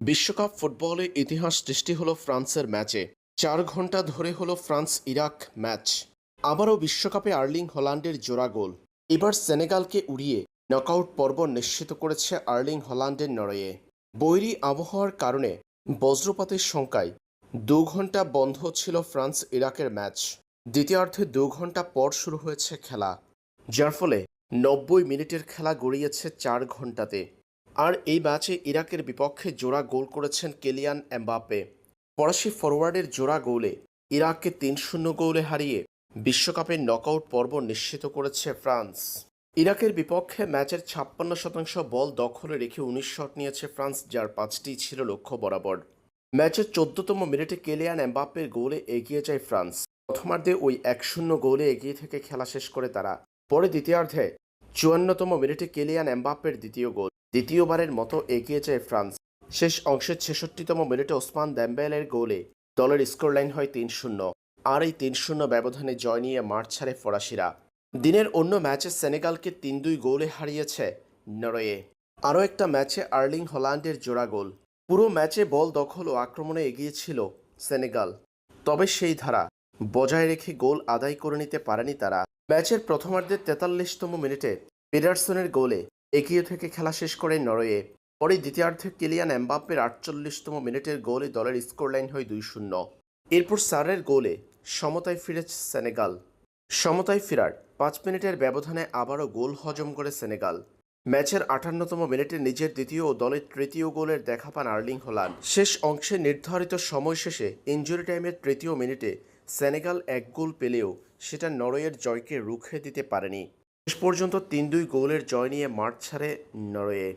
বিশ্বকাপ ফুটবলে ইতিহাস সৃষ্টি হলো ফ্রান্সের ম্যাচে। 4 ঘন্টা ধরে হলো ফ্রান্স ইরাক ম্যাচ। আবারও বিশ্বকাপে আর্লিং হল্যান্ডের জোড়া গোল। এবার সেনেগালকে উড়িয়ে নকআউট পর্ব নিশ্চিত করেছে আর্লিং হল্যান্ডের নরওয়ে। বৈরী আবহাওয়ার কারণে বজ্রপাতের শঙ্কায় 2 ঘন্টা বন্ধ ছিল ফ্রান্স ইরাকের ম্যাচ। দ্বিতীয়ার্ধে 2 ঘন্টা পর শুরু হয়েছে খেলা, যার ফলে 90 মিনিটের খেলা গড়িয়েছে 4 ঘন্টাতে। আর এই ম্যাচে ইরাকের বিপক্ষে জোড়া গোল করেছেন কিলিয়ান এমবাপ্পে। ফরাসি ফরোয়ার্ডের জোড়া গোলে ইরাককে 3-0 গোলে হারিয়ে বিশ্বকাপের নকআউট পর্ব নিশ্চিত করেছে ফ্রান্স। ইরাকের বিপক্ষে ম্যাচের 56% বল দখলে রেখে 19 শট নিয়েছে ফ্রান্স, যার 5টি ছিল লক্ষ্য বরাবর। ম্যাচের 14তম মিনিটে কিলিয়ান এমবাপ্পের গোলে এগিয়ে যায় ফ্রান্স। প্রথমার্ধে ওই 1-0 গোলে এগিয়ে থেকে খেলা শেষ করে তারা। পরে দ্বিতীয়ার্ধে 54তম মিনিটে কিলিয়ান এমবাপ্পের দ্বিতীয় গোল। দ্বিতীয়বারের মতো এগিয়ে যায় ফ্রান্স। শেষ অংশের 66তম মিনিটে ওসমান দেমবেলের গোলে দলের স্কোরলাইন হয় 3-0। আর এই 3-0 ব্যবধানে জয় নিয়ে মাঠ ছাড়ে ফরাসিরা। দিনের অন্য ম্যাচে সেনেগালকে 3-2 গোলে হারিয়েছে নরওয়ে। আরও একটা ম্যাচে আর্লিং হল্যান্ডের জোড়া গোল। পুরো ম্যাচে বল দখল ও আক্রমণে এগিয়ে ছিল সেনেগাল, তবে সেই ধারা বজায় রেখে গোল আদায় করে নিতে পারেনি তারা। ম্যাচের প্রথমার্ধের 43তম মিনিটে পেডারসনের গোলে এগিয়ে থেকে খেলা শেষ করে নরওয়ে। পরে দ্বিতীয়ার্ধে কিলিয়ান এমবাপ্পের 48তম মিনিটের গোলে দলের স্কোরলাইন হয় 2-0। এরপর সারের গোলে সমতায় ফিরেছে সেনেগাল। সমতায় ফেরার 5 মিনিটের ব্যবধানে আবারও গোল হজম করে সেনেগাল। ম্যাচের 58তম মিনিটে নিজের দ্বিতীয় ও দলের তৃতীয় গোলের দেখা পান আর্লিং হল্যান্ড। শেষ অংশে নির্ধারিত সময় শেষে ইনজুরি টাইমের 3য় মিনিটে সেনেগাল 1 গোল পেলেও সেটা নরওয়ের জয়কে রুখে দিতে পারেনি। শেষ পর্যন্ত 3-2 গোলের জয় নিয়ে মাঠ ছাড়ে নরওয়ে।